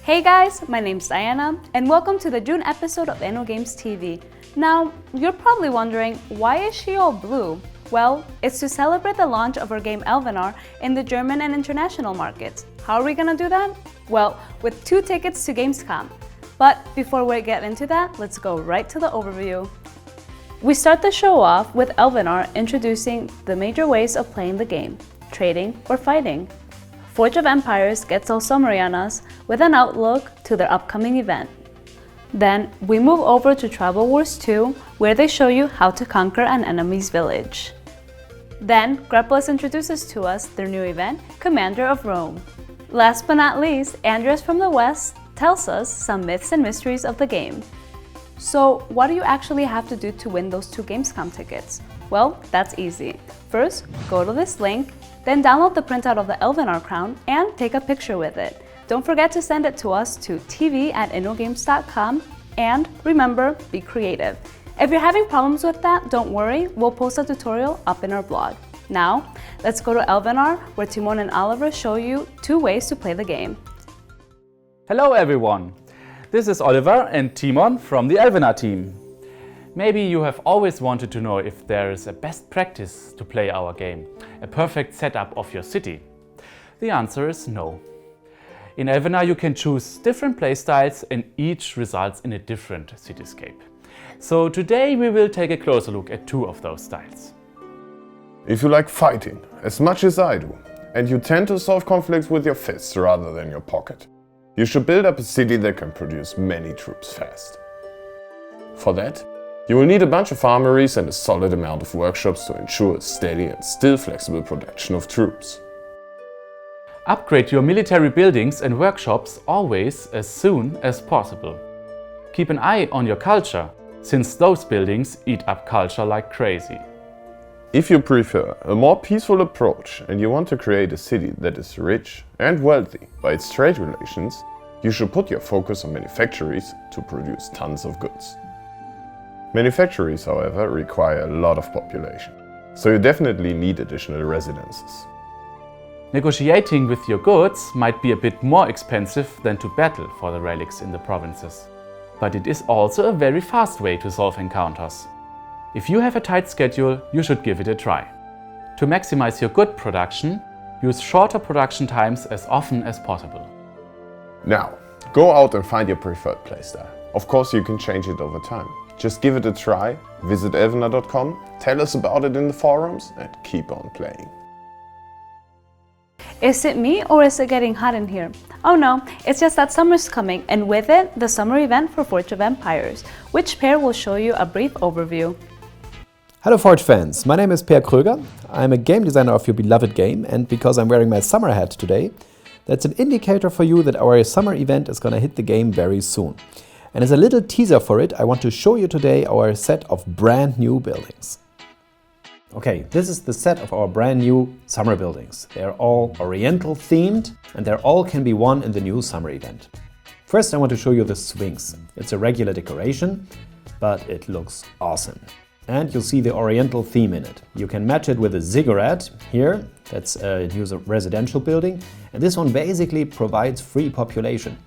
Hey guys, my name's Diana, and welcome to the June episode of InnoGames TV. Now, you're probably wondering, why is she all blue? Well, it's to celebrate the launch of our game Elvenar in the German and international markets. How are we gonna do that? Well, with 2 tickets to Gamescom. But before we get into that, let's go right to the overview. We start the show off with Elvenar introducing the major ways of playing the game, trading or fighting. Forge of Empires gets all summary on us with an outlook to their upcoming event. Then we move over to Tribal Wars 2, where they show you how to conquer an enemy's village. Then Grepolis introduces to us their new event, Commander of Rome. Last but not least, Andreas from the West tells us some myths and mysteries of the game. So what do you actually have to do to win those 2 Gamescom tickets? Well, that's easy. First, go to this link, then download the printout of the Elvenar crown and take a picture with it. Don't forget to send it to us to tv@innogames.com, and remember, be creative. If you're having problems with that, don't worry, we'll post a tutorial up in our blog. Now, let's go to Elvenar, where Timon and Oliver show you 2 ways to play the game. Hello everyone! This is Oliver and Timon from the Elvenar team. Maybe you have always wanted to know if there is a best practice to play our game, a perfect setup of your city. The answer is no. In Elvenar you can choose different playstyles and each results in a different cityscape. So today we will take a closer look at 2 of those styles. If you like fighting, as much as I do, and you tend to solve conflicts with your fists rather than your pocket, you should build up a city that can produce many troops fast. For that, you will need a bunch of armories and a solid amount of workshops to ensure a steady and still flexible production of troops. Upgrade your military buildings and workshops always as soon as possible. Keep an eye on your culture, since those buildings eat up culture like crazy. If you prefer a more peaceful approach and you want to create a city that is rich and wealthy by its trade relations, you should put your focus on manufactories to produce tons of goods. Manufactories, however, require a lot of population, so you definitely need additional residences. Negotiating with your goods might be a bit more expensive than to battle for the relics in the provinces. But it is also a very fast way to solve encounters. If you have a tight schedule, you should give it a try. To maximize your good production, use shorter production times as often as possible. Now, go out and find your preferred playstyle. Of course, you can change it over time. Just give it a try, visit elvenar.com, tell us about it in the forums, and keep on playing. Is it me or is it getting hot in here? Oh no, it's just that summer's coming, and with it, the summer event for Forge of Empires, which Per will show you a brief overview. Hello Forge fans, my name is Per Kröger. I'm a game designer of your beloved game, and because I'm wearing my summer hat today, that's an indicator for you that our summer event is gonna hit the game very soon. And as a little teaser for it, I want to show you today our set of brand new buildings. Okay, this is the set of our brand new summer buildings. They're all Oriental themed, and they all can be won in the new summer event. First, I want to show you the Sphinx. It's a regular decoration, but it looks awesome. And you'll see the Oriental theme in it. You can match it with a ziggurat here, that's a new residential building, and this one basically provides free population.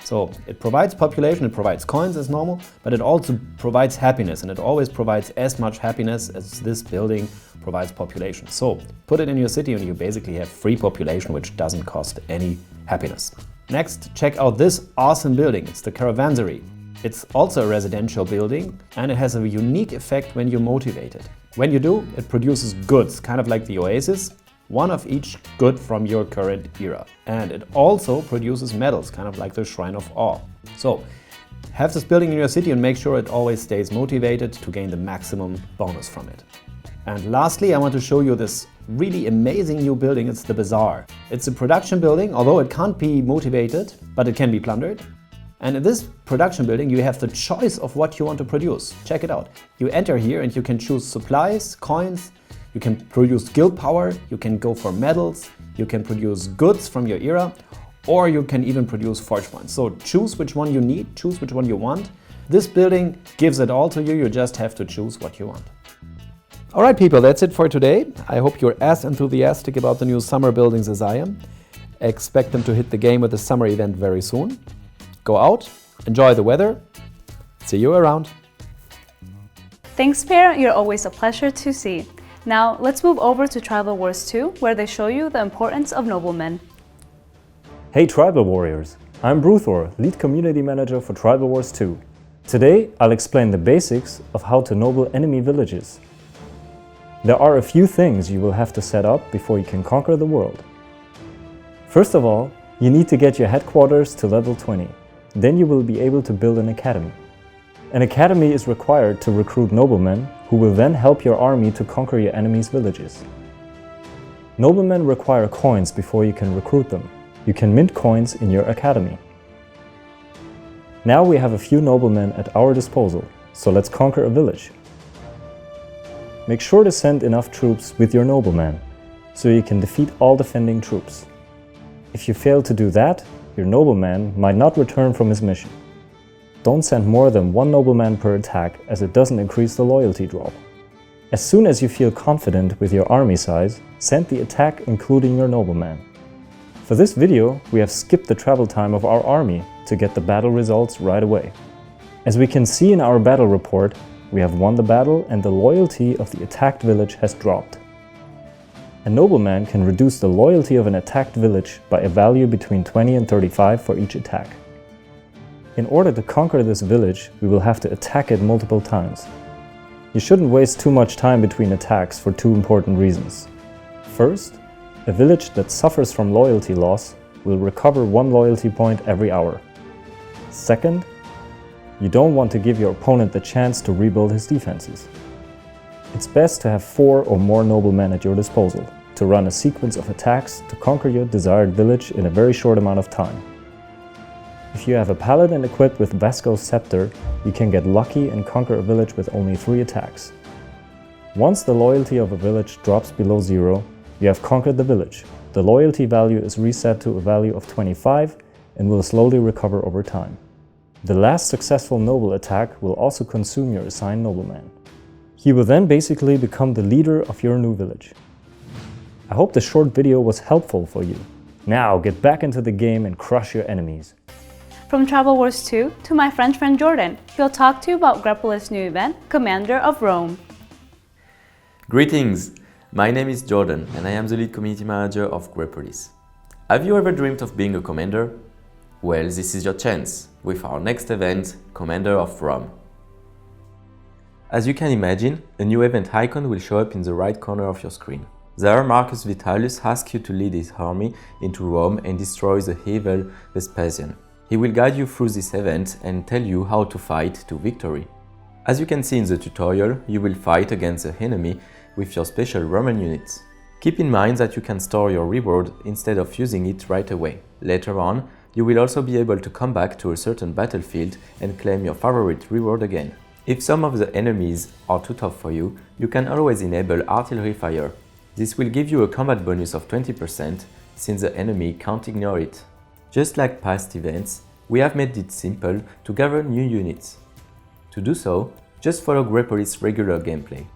So it provides population, it provides coins as normal, but it also provides happiness, and it always provides as much happiness as this building provides population. So put it in your city and you basically have free population, which doesn't cost any happiness. Next, check out this awesome building. It's the Caravanserai. It's also a residential building, and it has a unique effect when you motivate it. When you do, it produces goods, kind of like the Oasis, one of each good from your current era. And it also produces medals, kind of like the Shrine of Awe. So, have this building in your city and make sure it always stays motivated to gain the maximum bonus from it. And lastly, I want to show you this really amazing new building. It's the Bazaar. It's a production building, although it can't be motivated, but it can be plundered. And in this production building, you have the choice of what you want to produce. Check it out. You enter here and you can choose supplies, coins, you can produce guild power, you can go for medals, you can produce goods from your era, or you can even produce forge points. So choose which one you need, choose which one you want. This building gives it all to you, you just have to choose what you want. Alright people, that's it for today. I hope you're as enthusiastic about the new summer buildings as I am. Expect them to hit the game with the summer event very soon. Go out, enjoy the weather. See you around. Thanks, Per. You're always a pleasure to see. Now, let's move over to Tribal Wars 2, where they show you the importance of noblemen. Hey Tribal Warriors! I'm Bruthor, Lead Community Manager for Tribal Wars 2. Today, I'll explain the basics of how to noble enemy villages. There are a few things you will have to set up before you can conquer the world. First of all, you need to get your headquarters to level 20. Then you will be able to build an academy. An academy is required to recruit noblemen, who will then help your army to conquer your enemies' villages. Noblemen require coins before you can recruit them. You can mint coins in your academy. Now we have a few noblemen at our disposal, so let's conquer a village. Make sure to send enough troops with your nobleman, so you can defeat all defending troops. If you fail to do that, your nobleman might not return from his mission. Don't send more than one nobleman per attack, as it doesn't increase the loyalty drop. As soon as you feel confident with your army size, send the attack including your nobleman. For this video, we have skipped the travel time of our army to get the battle results right away. As we can see in our battle report, we have won the battle and the loyalty of the attacked village has dropped. A nobleman can reduce the loyalty of an attacked village by a value between 20 and 35 for each attack. In order to conquer this village, we will have to attack it multiple times. You shouldn't waste too much time between attacks for two important reasons. First, a village that suffers from loyalty loss will recover 1 loyalty point every hour. Second, you don't want to give your opponent the chance to rebuild his defenses. It's best to have 4 or more noblemen at your disposal to run a sequence of attacks to conquer your desired village in a very short amount of time. If you have a paladin equipped with Vasco's scepter, you can get lucky and conquer a village with only 3 attacks. Once the loyalty of a village drops below 0, you have conquered the village. The loyalty value is reset to a value of 25 and will slowly recover over time. The last successful noble attack will also consume your assigned nobleman. He will then basically become the leader of your new village. I hope the short video was helpful for you. Now get back into the game and crush your enemies. From Tribal Wars 2 to my French friend Jordan, he'll talk to you about Grepolis' new event, Commander of Rome. Greetings! My name is Jordan and I am the lead community manager of Grepolis. Have you ever dreamed of being a commander? Well, this is your chance with our next event, Commander of Rome. As you can imagine, a new event icon will show up in the right corner of your screen. There, Marcus Vitalis asks you to lead his army into Rome and destroy the evil Vespasian. He will guide you through this event and tell you how to fight to victory. As you can see in the tutorial, you will fight against the enemy with your special Roman units. Keep in mind that you can store your reward instead of using it right away. Later on, you will also be able to come back to a certain battlefield and claim your favorite reward again. If some of the enemies are too tough for you, you can always enable artillery fire. This will give you a combat bonus of 20% since the enemy can't ignore it. Just like past events, we have made it simple to gather new units. To do so, just follow Grepolis' regular gameplay.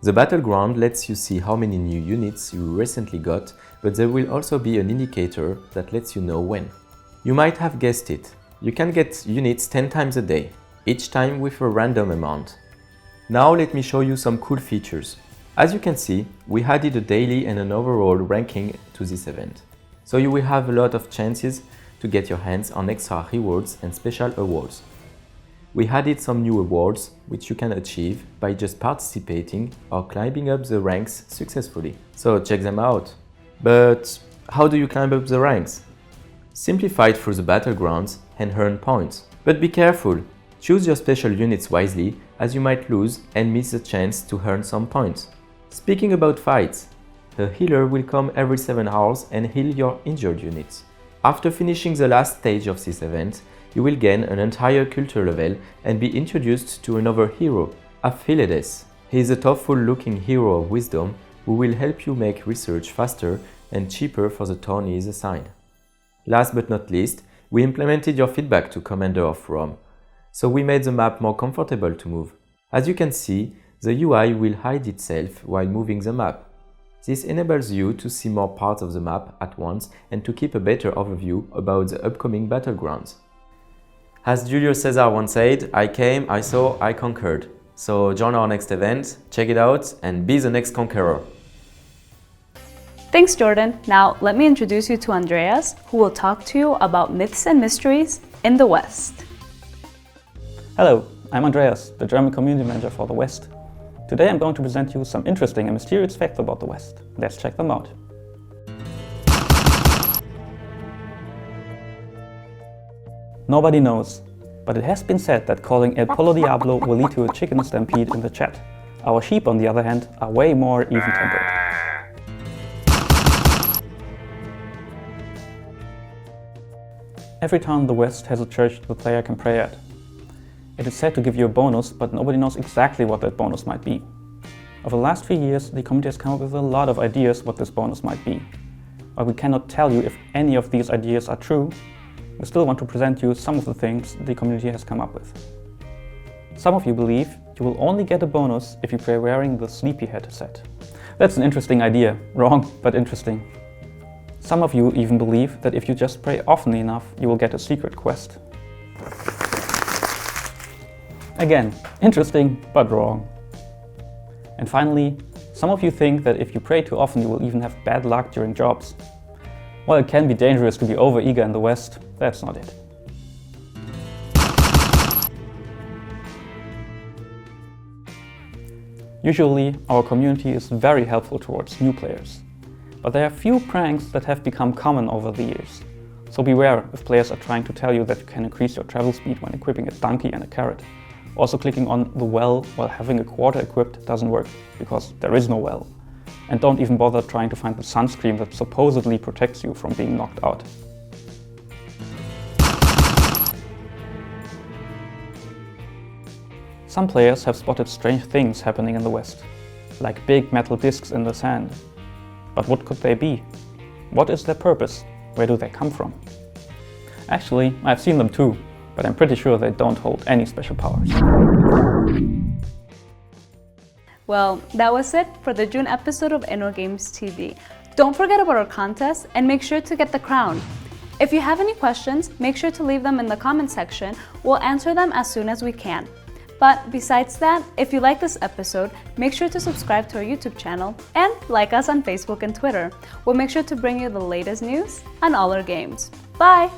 The battleground lets you see how many new units you recently got, but there will also be an indicator that lets you know when. You might have guessed it, you can get units 10 times a day, each time with a random amount. Now let me show you some cool features. As you can see, we added a daily and an overall ranking to this event. So you will have a lot of chances to get your hands on extra rewards and special awards. We added some new awards which you can achieve by just participating or climbing up the ranks successfully. So check them out. But how do you climb up the ranks? Simply fight through the battlegrounds and earn points. But be careful, choose your special units wisely as you might lose and miss the chance to earn some points. Speaking about fights, a healer will come every 7 hours and heal your injured units. After finishing the last stage of this event, you will gain an entire culture level and be introduced to another hero, Aphiledes. He is a thoughtful-looking hero of wisdom who will help you make research faster and cheaper for the town he is assigned. Last but not least, we implemented your feedback to Commander of Rome, so we made the map more comfortable to move. As you can see, the UI will hide itself while moving the map. This enables you to see more parts of the map at once and to keep a better overview about the upcoming battlegrounds. As Julius Caesar once said, I came, I saw, I conquered. So join our next event, check it out, and be the next conqueror. Thanks, Jordan. Now, let me introduce you to Andreas, who will talk to you about myths and mysteries in the West. Hello, I'm Andreas, the German community manager for the West. Today I'm going to present you some interesting and mysterious facts about the West. Let's check them out. Nobody knows, but it has been said that calling El Polo Diablo will lead to a chicken stampede in the chat. Our sheep, on the other hand, are way more even-tempered. Every town in the West has a church the player can pray at. It is said to give you a bonus, but nobody knows exactly what that bonus might be. Over the last few years, the community has come up with a lot of ideas what this bonus might be. While we cannot tell you if any of these ideas are true, we still want to present you some of the things the community has come up with. Some of you believe you will only get a bonus if you pray wearing the sleepyhead set. That's an interesting idea. Wrong, but interesting. Some of you even believe that if you just pray often enough, you will get a secret quest. Again, interesting, but wrong. And finally, some of you think that if you pray too often, you will even have bad luck during jobs. While it can be dangerous to be over-eager in the West, that's not it. Usually, our community is very helpful towards new players. But there are few pranks that have become common over the years. So beware if players are trying to tell you that you can increase your travel speed when equipping a donkey and a carrot. Also, clicking on the well while having a quarter equipped doesn't work, because there is no well. And don't even bother trying to find the sunscreen that supposedly protects you from being knocked out. Some players have spotted strange things happening in the West, like big metal discs in the sand. But what could they be? What is their purpose? Where do they come from? Actually, I've seen them too, but I'm pretty sure they don't hold any special powers. Well, that was it for the June episode of InnoGames TV. Don't forget about our contest and make sure to get the crown. If you have any questions, make sure to leave them in the comment section. We'll answer them as soon as we can. But besides that, if you like this episode, make sure to subscribe to our YouTube channel and like us on Facebook and Twitter. We'll make sure to bring you the latest news on all our games. Bye!